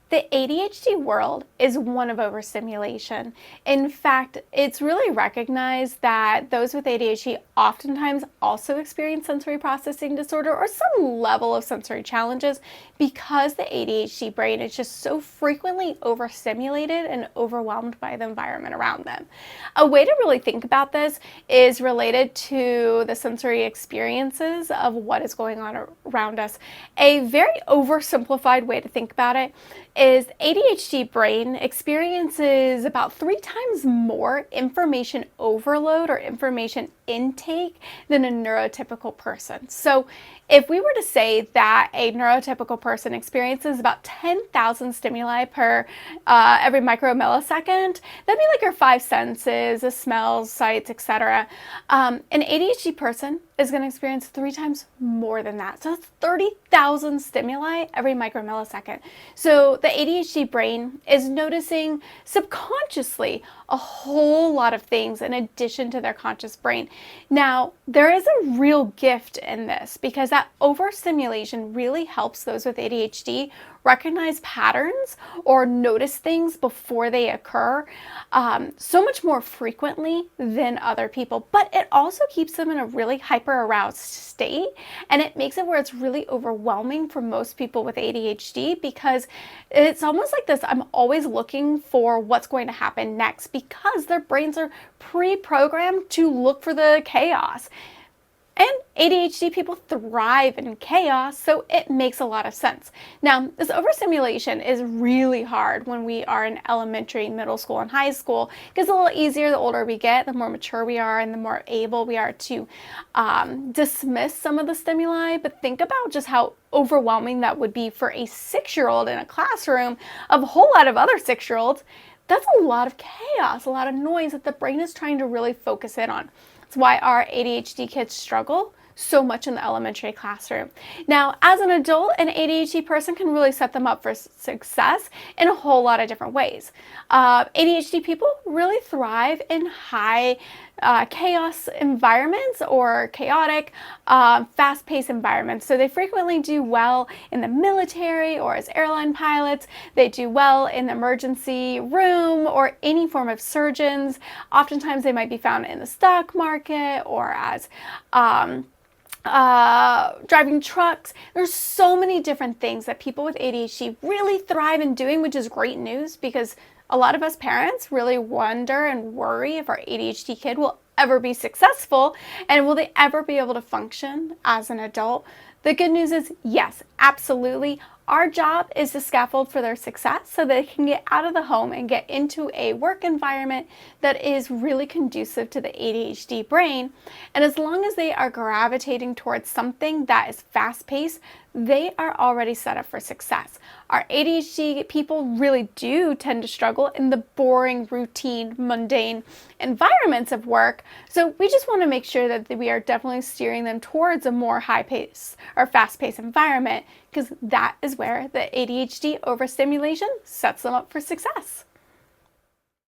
The ADHD world is one of overstimulation. In fact, it's really recognized that those with ADHD oftentimes also experience sensory processing disorder or some level of sensory challenges because the ADHD brain is just so frequently overstimulated and overwhelmed by the environment around them. A way to really think about this is related to the sensory experiences of what is going on around us. A very oversimplified way to think about it is ADHD brain experiences about 3 times more information overload or information intake than a neurotypical person. So if we were to say that a neurotypical person experiences about 10,000 stimuli per every micromillisecond, that'd be like our 5 senses, the smells, sights, etc. An ADHD person is going to experience 3 times more than that. So that's 30,000 stimuli every micromillisecond. So the ADHD brain is noticing subconsciously a whole lot of things in addition to their conscious brain. Now, there is a real gift in this because that overstimulation really helps those with ADHD recognize patterns or notice things before they occur so much more frequently than other people. But it also keeps them in a really hyper-aroused state, and it makes it where it's really overwhelming for most people with ADHD because it's almost like this, I'm always looking for what's going to happen next because their brains are pre-programmed to look for the chaos. And ADHD people thrive in chaos, so it makes a lot of sense. Now, this overstimulation is really hard when we are in elementary, middle school, and high school. It gets a little easier the older we get, the more mature we are, and the more able we are to dismiss some of the stimuli. But think about just how overwhelming that would be for a 6-year-old in a classroom of a whole lot of other 6-year-olds. That's a lot of chaos, a lot of noise that the brain is trying to really focus in on. That's why our ADHD kids struggle so much in the elementary classroom. Now, as an adult, an ADHD person can really set them up for success in a whole lot of different ways. ADHD people really thrive in high chaos environments or chaotic, fast-paced environments. So they frequently do well in the military or as airline pilots. They do well in the emergency room or any form of surgeons. Oftentimes they might be found in the stock market or as driving trucks. There's so many different things that people with ADHD really thrive in doing, which is great news because a lot of us parents really wonder and worry if our ADHD kid will ever be successful and will they ever be able to function as an adult. The good news is yes, absolutely. Our job is to scaffold for their success so they can get out of the home and get into a work environment that is really conducive to the ADHD brain. And as long as they are gravitating towards something that is fast-paced, they are already set up for success. Our ADHD people really do tend to struggle in the boring, routine, mundane environments of work. So we just want to make sure that we are definitely steering them towards a more high-paced or fast-paced environment because that is where the ADHD overstimulation sets them up for success.